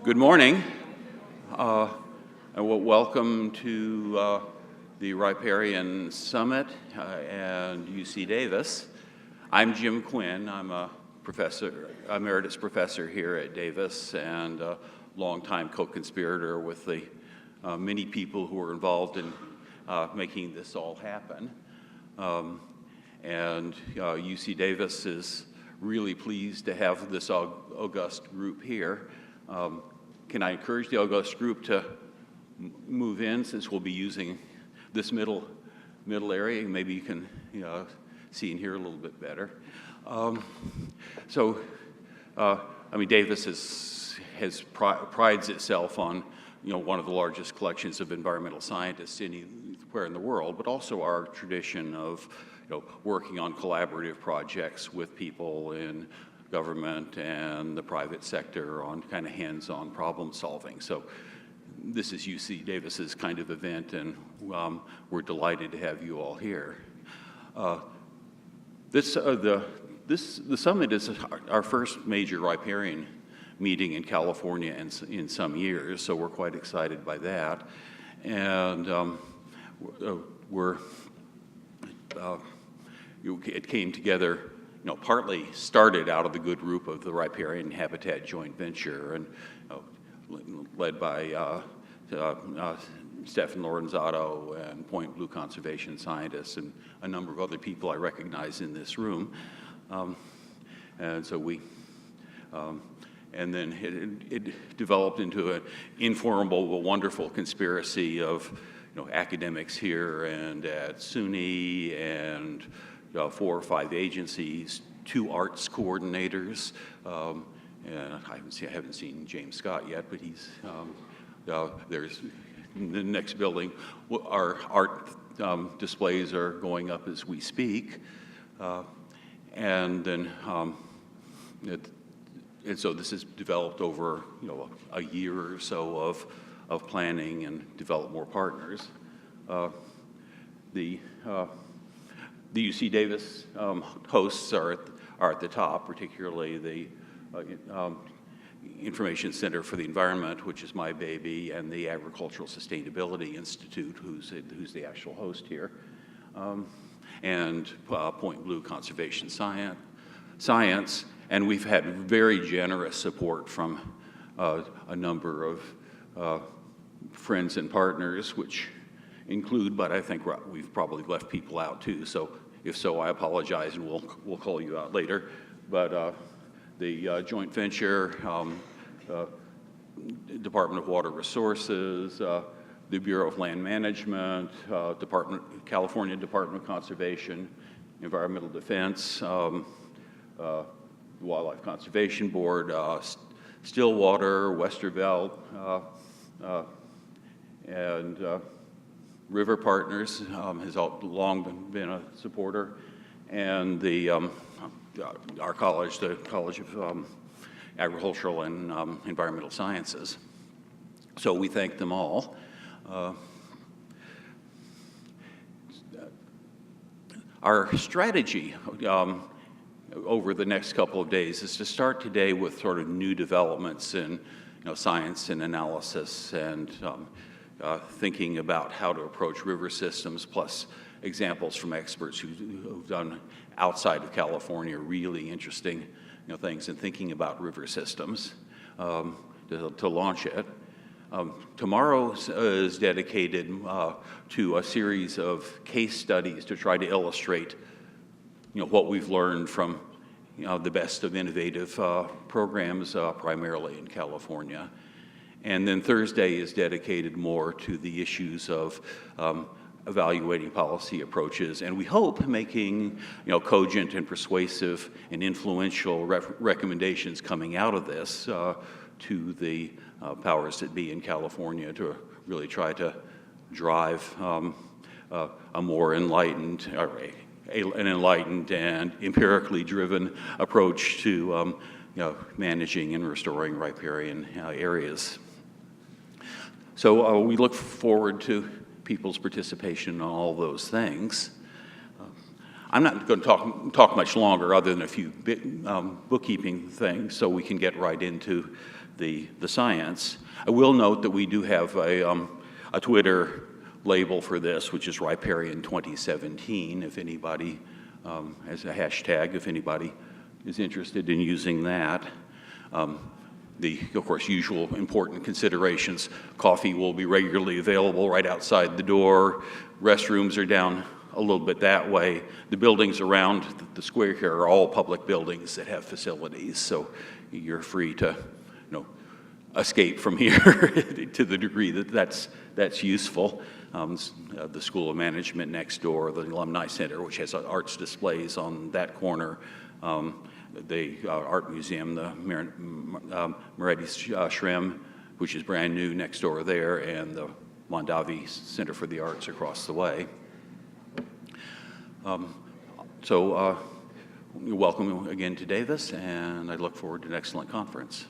Good morning, and welcome to the Riparian Summit and UC Davis. I'm Jim Quinn. I'm a emeritus professor here at Davis and a longtime co-conspirator with the many people who are involved in making this all happen. UC Davis is really pleased to have this august group here. Can I encourage the august group to move in, since we'll be using this middle area? Maybe you can see and hear a little bit better. Davis prides itself on one of the largest collections of environmental scientists anywhere in the world, but also our tradition of working on collaborative projects with people in government and the private sector on kind of hands-on problem solving. So this is UC Davis's kind of event, and we're delighted to have you all here. The summit is our first major riparian meeting in California in some years, so we're quite excited by that. And it came together, partly started out of the good group of the Riparian Habitat joint venture, and led by Stefan Lorenzato and Point Blue conservation scientists and a number of other people I recognize in this room. And then it developed into an informal but wonderful conspiracy of academics here and at SUNY and 4 or 5 agencies, 2 arts coordinators, and I haven't seen James Scott yet, but he's there's in the next building. Our art displays are going up as we speak, and so this has developed over a year or so of planning and develop more partners. The UC Davis hosts are at the top, particularly the Information Center for the Environment, which is my baby, and the Agricultural Sustainability Institute, who's the actual host here, and Point Blue Conservation Science. And we've had very generous support from a number of friends and partners, which include, but I think we've probably left people out too. So if so, I apologize, and we'll call you out later. But the joint venture, Department of Water Resources, the Bureau of Land Management, California Department of Conservation, Environmental Defense, Wildlife Conservation Board, Stillwater, Westervelt, and River Partners has long been a supporter, and our college, the College of Agricultural and Environmental Sciences. So we thank them all. Our strategy over the next couple of days is to start today with sort of new developments in science and analysis and thinking about how to approach river systems, plus examples from experts who've done outside of California really interesting things in thinking about river systems to launch it. Tomorrow is dedicated to a series of case studies to try to illustrate what we've learned from the best of innovative programs, primarily in California. And then Thursday is dedicated more to the issues of evaluating policy approaches, and we hope making cogent and persuasive and influential recommendations coming out of this to the powers that be in California to really try to drive a more enlightened, an enlightened and empirically driven approach to managing and restoring riparian areas. So we look forward to people's participation in all those things. I'm not going to talk much longer, other than a few bookkeeping things, so we can get right into the science. I will note that we do have a Twitter label for this, which is Riparian 2017, if anybody, as a hashtag, if anybody is interested in using that. Of course, usual important considerations. Coffee will be regularly available right outside the door. Restrooms are down a little bit that way. The buildings around the square here are all public buildings that have facilities, so you're free to, escape from here to the degree that that's useful. The School of Management next door, the Alumni Center, which has arts displays on that corner, the Art Museum, the Moretti Shrem, which is brand new next door there, and the Mondavi Center for the Arts across the way. So you're welcome again to Davis, and I look forward to an excellent conference.